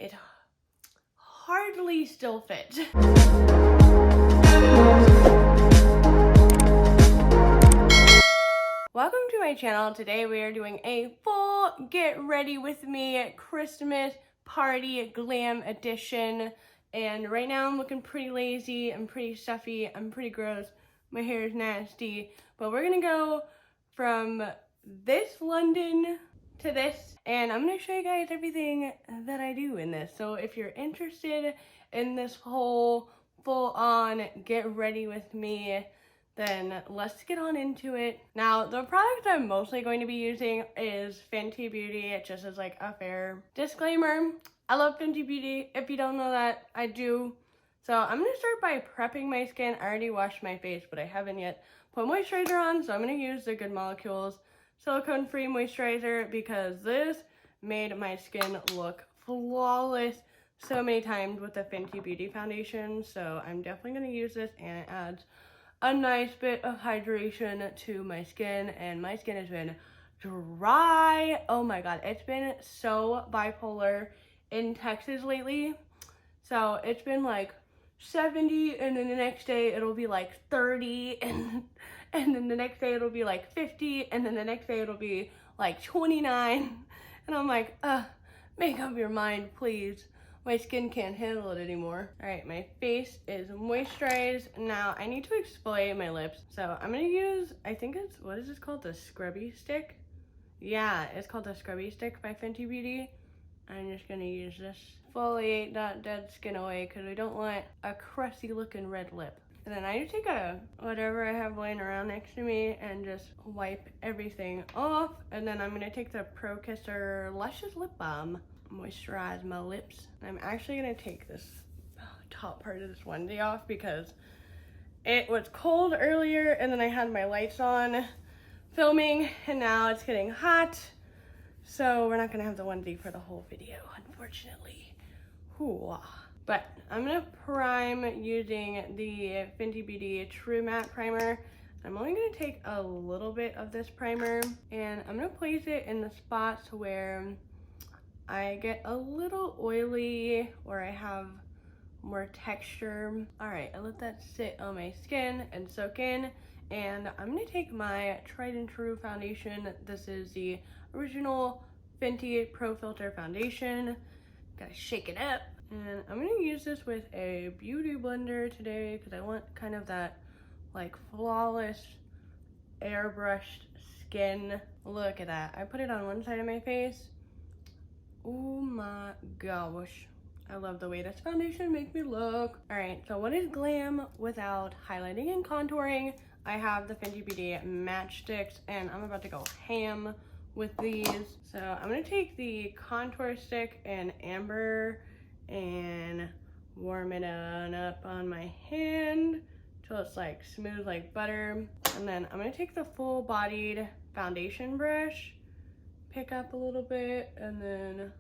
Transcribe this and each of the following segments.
it hardly still fits. Welcome to my channel. Today we are doing a full get ready with me Christmas Party Glam edition. And right now I'm looking pretty lazy, I'm pretty stuffy, I'm pretty gross, my hair is nasty. But we're gonna go from this London to this, and I'm gonna show you guys everything that I do in this. So if you're interested in this whole full-on get ready with me, then let's get on into it. Now, the product I'm mostly going to be using is Fenty Beauty, just as like a fair disclaimer. I love Fenty Beauty. If you don't know that, I do. So I'm gonna start by prepping my skin. I already washed my face, but I haven't yet put moisturizer on, so I'm gonna use the Good Molecules silicone-free moisturizer because this made my skin look flawless so many times with the Fenty Beauty foundation. So I'm definitely gonna use this, and it adds a nice bit of hydration to my skin, and my skin has been dry. Oh my god, it's been so bipolar in Texas lately. So it's been like 70, and then the next day it'll be like 30, and then the next day it'll be like 50, and then the next day it'll be like 29. And I'm like, make up your mind, please. My skin can't handle it anymore. All right, my face is moisturized. Now I need to exfoliate my lips. So I'm gonna use, I think it's, what is this called? The Scrubby Stick? Yeah, it's called the Scrubby Stick by Fenty Beauty. I'm just gonna use this. Exfoliate that dead skin away because I don't want a crusty looking red lip. And then I need to take whatever I have laying around next to me and just wipe everything off. And then I'm gonna take the Pro Kiss'r Luscious Lip Balm, moisturize my lips. I'm actually gonna take this top part of this onesie off because it was cold earlier, and then I had my lights on filming, and now it's getting hot. So we're not gonna have the onesie for the whole video, unfortunately. Ooh. But I'm gonna prime using the Fenty Beauty True Matte Primer. I'm only gonna take a little bit of this primer, and I'm gonna place it in the spots where I get a little oily or I have more texture. All right, I let that sit on my skin and soak in, and I'm gonna take my tried and true foundation. This is the original Fenty Pro Filt'r foundation. Gotta shake it up. And I'm gonna use this with a beauty blender today because I want kind of that like flawless airbrushed skin. Look at that. I put it on one side of my face. Oh my gosh. I love the way this foundation makes me look. All right, so what is glam without highlighting and contouring? I have the Fenty Beauty Matchstix, and I'm about to go ham with these. So I'm gonna take the contour stick in amber and warm it on up on my hand till it's like smooth like butter. And then I'm gonna take the full bodied foundation brush, pick up a little bit, and then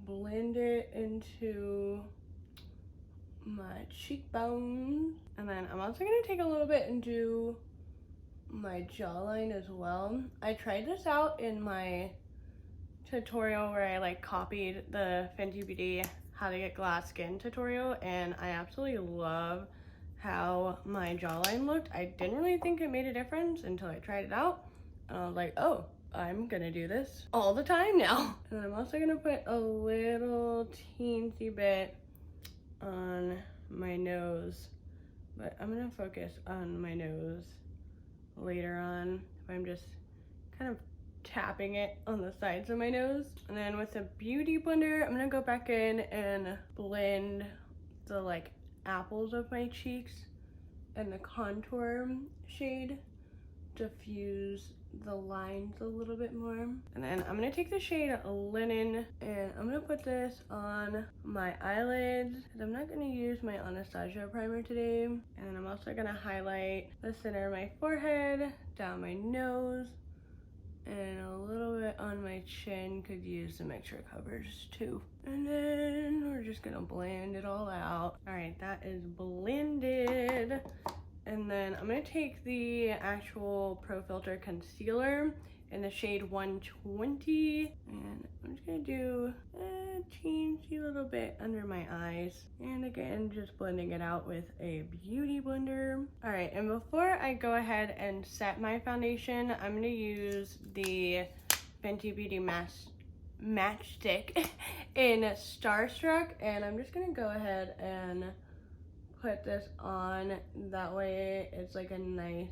blend it into my cheekbones. And then I'm also gonna take a little bit and do my jawline as well. I tried this out in my tutorial where I like copied the Fenty Beauty how to get glass skin tutorial, and I absolutely love how my jawline looked. I didn't really think it made a difference until I tried it out, and I was like, oh, I'm gonna do this all the time now. And I'm also gonna put a little teensy bit on my nose, but I'm gonna focus on my nose later on. I'm just kind of tapping it on the sides of my nose. And then with the beauty blender, I'm gonna go back in and blend the like apples of my cheeks and the contour shade, diffuse the lines a little bit more. And then I'm gonna take the shade Linen, and I'm gonna put this on my eyelids because I'm not gonna use my Anastasia primer today. And I'm also gonna highlight the center of my forehead, down my nose, and a little bit on my chin. Could use some extra coverage too. And then we're just gonna blend it all out. All right, that is blended. And then I'm gonna take the actual Pro Filt'r concealer in the shade 120, and I'm just gonna do a teeny bit under my eyes. And again, just blending it out with a beauty blender. All right, and before I go ahead and set my foundation, I'm gonna use the Fenty Beauty Matchstix in Starstruck, and I'm just gonna go ahead and put this on. That way it's like a nice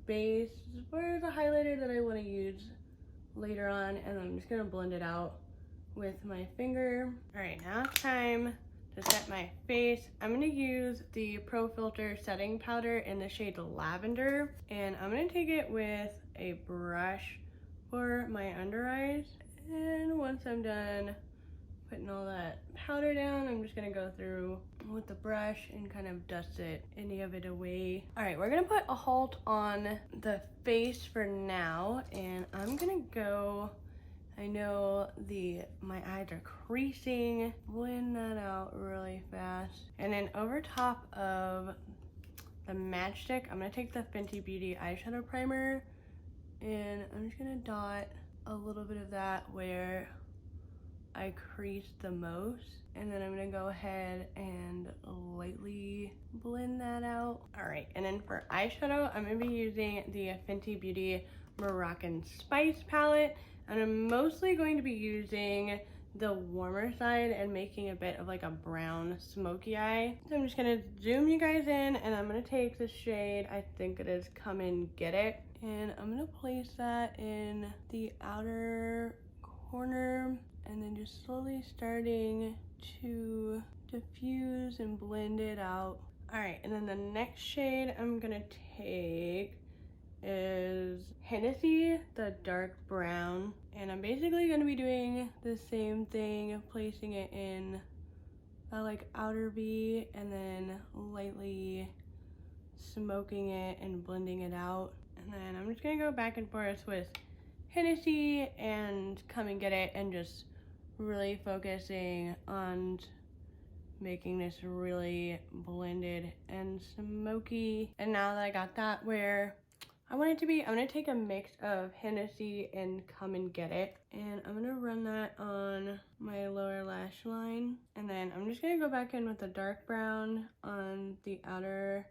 base for the highlighter that I want to use later on, and I'm just gonna blend it out with my finger. All right, now it's time to set my face. I'm gonna use the Pro Filt'r setting powder in the shade Lavender, and I'm gonna take it with a brush for my under eyes. And once I'm done putting all that powder down, I'm just gonna go through with the brush and kind of dust any of it away. All right, we're gonna put a halt on the face for now, and I'm gonna go, I know my eyes are creasing, blend that out really fast. And then over top of the matchstick, I'm gonna take the Fenty Beauty eyeshadow primer, and I'm just gonna dot a little bit of that where I creased the most, and then I'm gonna go ahead and lightly blend that out. All right, and then for eyeshadow, I'm gonna be using the Fenty Beauty Moroccan Spice palette, and I'm mostly going to be using the warmer side and making a bit of like a brown smoky eye. So I'm just gonna zoom you guys in, and I'm gonna take the shade, I think it is Come and Get It, and I'm gonna place that in the outer corner, and then just slowly starting to diffuse and blend it out. All right, and then the next shade I'm gonna take is Hennessy, the dark brown, and I'm basically gonna be doing the same thing, placing it in that like outer V, and then lightly smoking it and blending it out. And then I'm just gonna go back and forth with Hennessy and Come and Get It, and just really focusing on making this really blended and smoky. And now that I got that where I want it to be, I'm gonna take a mix of Hennessy and Come and Get It, and I'm gonna run that on my lower lash line. And then I'm just gonna go back in with the dark brown on the outer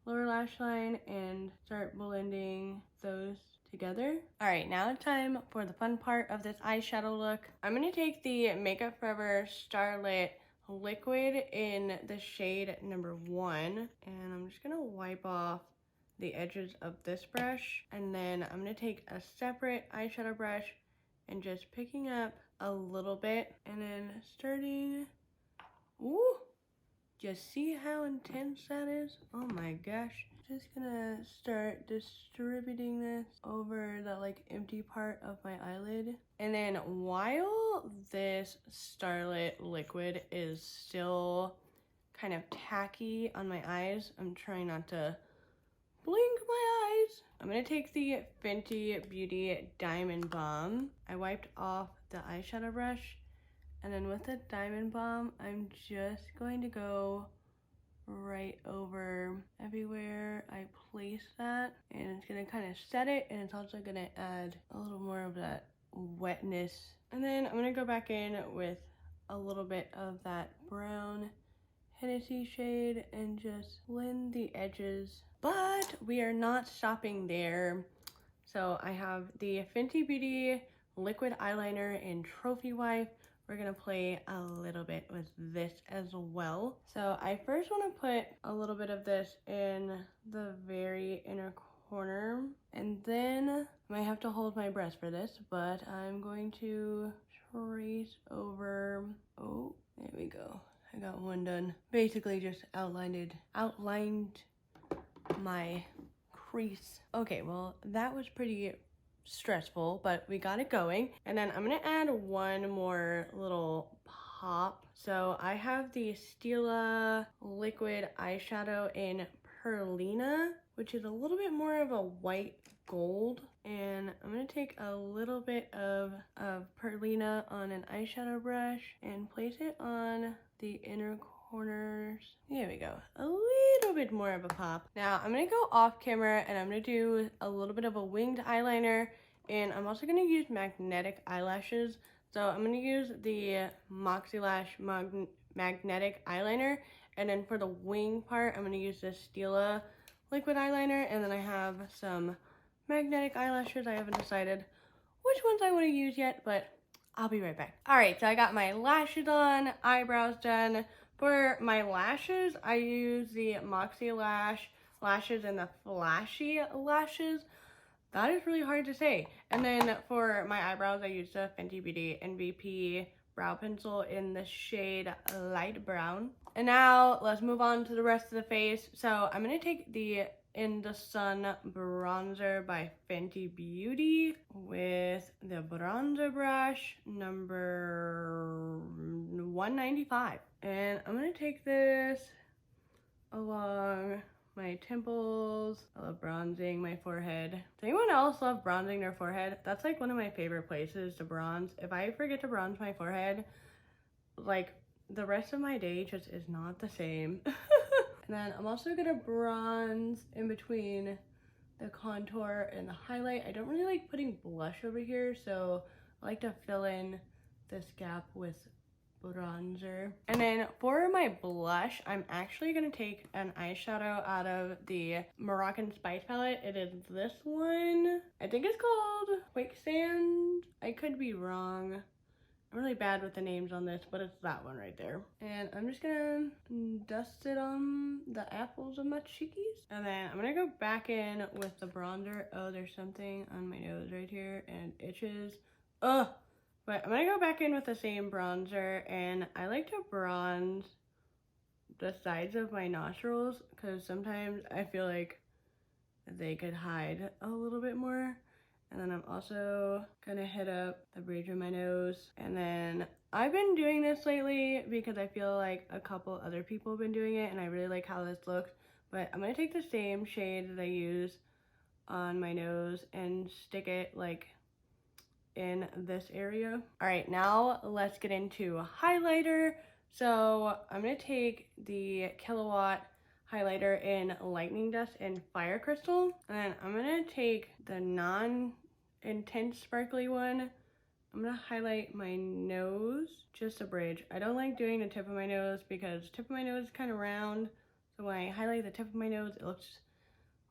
lower lash line and start blending those together. All right, now it's time for the fun part of this eyeshadow look. I'm gonna take the Makeup Forever Starlit Liquid in the shade number 1, and I'm just gonna wipe off the edges of this brush, and then I'm gonna take a separate eyeshadow brush and just picking up a little bit, and then starting, ooh, just see how intense that is? Oh my gosh. Just gonna start distributing this over the like empty part of my eyelid. And then while this Starlit Liquid is still kind of tacky on my eyes, I'm trying not to blink my eyes. I'm gonna take the Fenty Beauty Diamond Balm. I wiped off the eyeshadow brush, and then with the Diamond Balm, I'm just going to go right over everywhere I place that, and it's gonna kind of set it, and it's also gonna add a little more of that wetness. And then I'm gonna go back in with a little bit of that brown Hennessy shade and just blend the edges. But we are not stopping there. So I have the Fenty Beauty Liquid Eyeliner in Trophy Wife. We're gonna play a little bit with this as well. So I first wanna put a little bit of this in the very inner corner, and then I might have to hold my breath for this, but I'm going to trace over, oh, there we go. I got one done. Basically just outlined my crease. Okay, well, that was pretty stressful, but we got it going. And then I'm gonna add one more little pop. So I have the Stila Liquid eyeshadow in Perlina, which is a little bit more of a white gold. And I'm gonna take a little bit of perlina on an eyeshadow brush and place it on the inner corners. There we go. A little bit more of a pop. Now I'm gonna go off camera and I'm gonna do a little bit of a winged eyeliner, and I'm also gonna use magnetic eyelashes So I'm going to use the Moxie Lash Magnetic Eyeliner. And then for the wing part, I'm going to use this Stila Liquid Eyeliner. And then I have some magnetic eyelashes. I haven't decided which ones I want to use yet, but I'll be right back. Alright, so I got my lashes on, eyebrows done. For my lashes, I use the Moxie lashes and the Flashy lashes. That is really hard to say. And then for my eyebrows, I use the Fenty Beauty MVP brow pencil in the shade light brown. And now let's move on to the rest of the face. So I'm going to take the Inda Sun bronzer by Fenty Beauty with the bronzer brush number 195. And I'm going to take this along my temples. I love bronzing my forehead. Does anyone else love bronzing their forehead? That's like one of my favorite places to bronze. If I forget to bronze my forehead, like the rest of my day just is not the same. And then I'm also gonna bronze in between the contour and the highlight. I don't really like putting blush over here, so I like to fill in this gap with bronzer. And then for my blush, I'm actually gonna take an eyeshadow out of the Moroccan Spice palette. It is this one. I think it's called Quicksand. I could be wrong. I'm really bad with the names on this, but it's that one right there. And I'm just gonna dust it on the apples of my cheekies. And then I'm gonna go back in with the bronzer. Oh, there's something on my nose right here and it itches. Ugh. But I'm gonna go back in with the same bronzer, and I like to bronze the sides of my nostrils because sometimes I feel like they could hide a little bit more. And then I'm also gonna hit up the bridge of my nose. And then I've been doing this lately because I feel like a couple other people have been doing it and I really like how this looks. But I'm gonna take the same shade that I use on my nose and stick it like in this area. All right, now let's get into highlighter. So I'm gonna take the Killawatt highlighter in Lightning Dust and Fire Crystal. And then I'm gonna take the non-intense sparkly one. I'm gonna highlight my nose, just a bridge. I don't like doing the tip of my nose because the tip of my nose is kind of round. So when I highlight the tip of my nose, it looks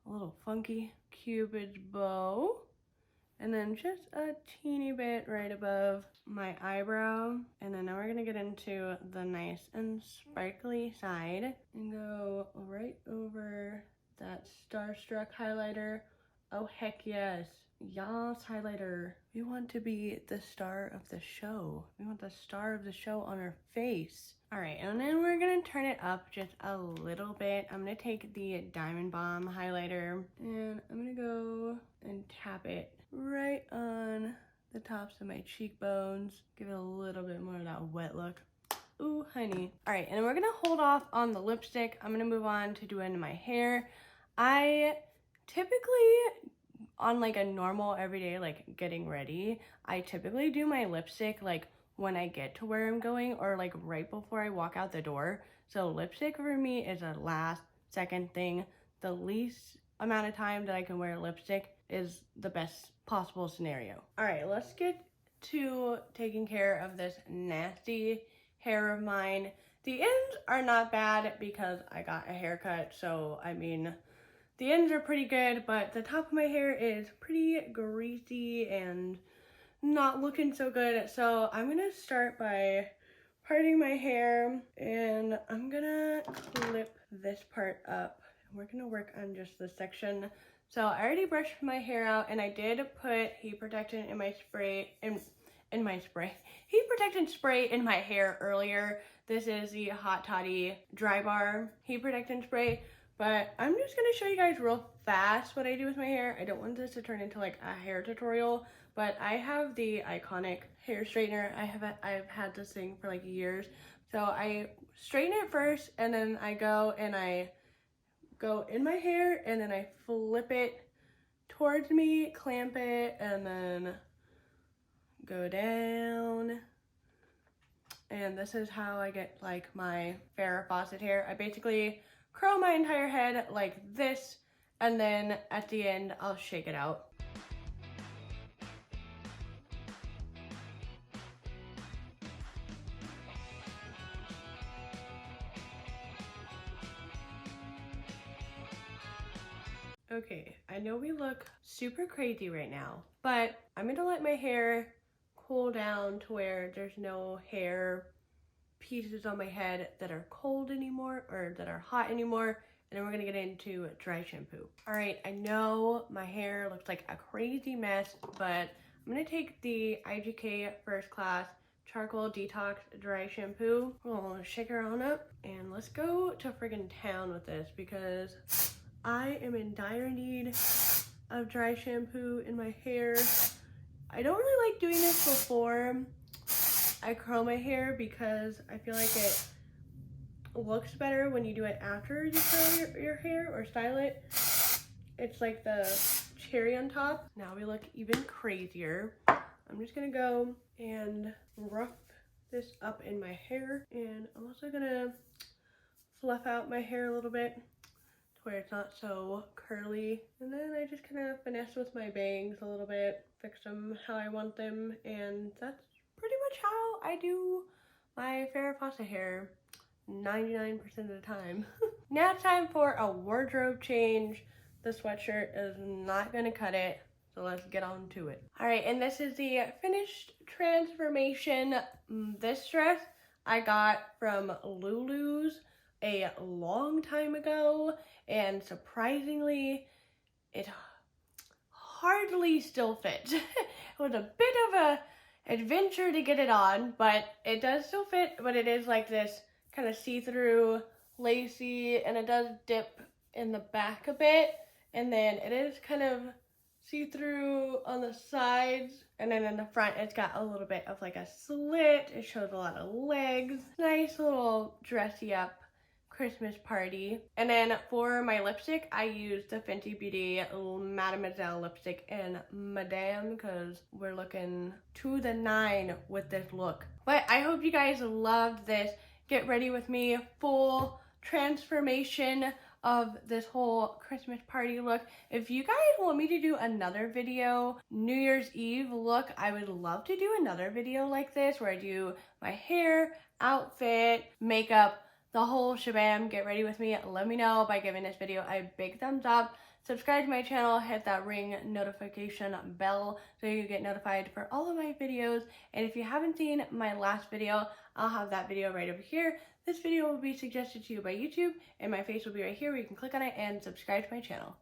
a little funky. Cupid's bow. And then just a teeny bit right above my eyebrow. And then now we're gonna get into the nice and sparkly side and go right over that Starstruck highlighter. Oh, heck yes. Yas, highlighter. We want to be the star of the show. We want the star of the show on our face. All right, and then we're gonna turn it up just a little bit. I'm gonna take the Diamond Balm highlighter and I'm gonna go and tap it right on the tops of my cheekbones. Give it a little bit more of that wet look. Ooh, honey. All right, and we're gonna hold off on the lipstick. I'm gonna move on to doing my hair. I typically, on like a normal everyday, like getting ready, I typically do my lipstick like when I get to where I'm going or like right before I walk out the door. So lipstick for me is a last second thing. The least amount of time that I can wear lipstick is the best possible scenario. All right, let's get to taking care of this nasty hair of mine. The ends are not bad because I got a haircut, so I mean, the ends are pretty good, but the top of my hair is pretty greasy and not looking so good. So I'm gonna start by parting my hair and I'm gonna clip this part up. We're gonna work on just this section. So I already brushed my hair out and I did put heat protectant in my spray, heat protectant spray in my hair earlier. This is the Hot Toddy Dry Bar heat protectant spray. But I'm just gonna show you guys real fast what I do with my hair. I don't want this to turn into like a hair tutorial, but I have the iconic hair straightener. I've had this thing for like years. So I straighten it first and then I go in my hair and then I flip it towards me, clamp it, and then go down. And this is how I get like my Farrah Fawcett hair. I basically curl my entire head like this, and then at the end, I'll shake it out. Okay, I know we look super crazy right now, but I'm gonna let my hair cool down to where there's no hair pieces on my head that are cold anymore or that are hot anymore, and then we're gonna get into dry shampoo. All right, I know my hair looks like a crazy mess, but I'm gonna take the IGK First Class Charcoal Detox Dry Shampoo. We'll shake her on up, and let's go to friggin' town with this because I am in dire need of dry shampoo in my hair. I don't really like doing this before I curl my hair because I feel like it looks better when you do it after you curl your hair or style it. It's like the cherry on top. Now we look even crazier. I'm just gonna go and rough this up in my hair, and I'm also gonna fluff out my hair a little bit to where it's not so curly. And then I just kind of finesse with my bangs a little bit, fix them how I want them, and that's pretty much how I do my Farrah Fawcett hair 99% of the time. Now it's time for a wardrobe change. The sweatshirt is not gonna cut it, so let's get on to it. All right, and this is the finished transformation. This dress I got from Lulu's a long time ago, and surprisingly, it hardly still fits. It was a bit of a adventure to get it on, but it does still fit, but it is like this kind of see-through, lacy, and it does dip in the back a bit, and then it is kind of see-through on the sides, and then in the front it's got a little bit of like a slit. It shows a lot of legs. Nice little dressy up Christmas party. And then for my lipstick, I used the Fenty Beauty Mademoiselle lipstick in Madame because we're looking to the 9 with this look. But I hope you guys loved this get ready with me full transformation of this whole Christmas party look. If you guys want me to do another video, New Year's Eve look, I would love to do another video like this where I do my hair, outfit, makeup, the whole shabam. Get ready with me. Let me know by giving this video a big thumbs up. Subscribe to my channel, hit that ring notification bell so you get notified for all of my videos. And if you haven't seen my last video, I'll have that video right over here. This video will be suggested to you by YouTube, and my face will be right here where you can click on it and subscribe to my channel.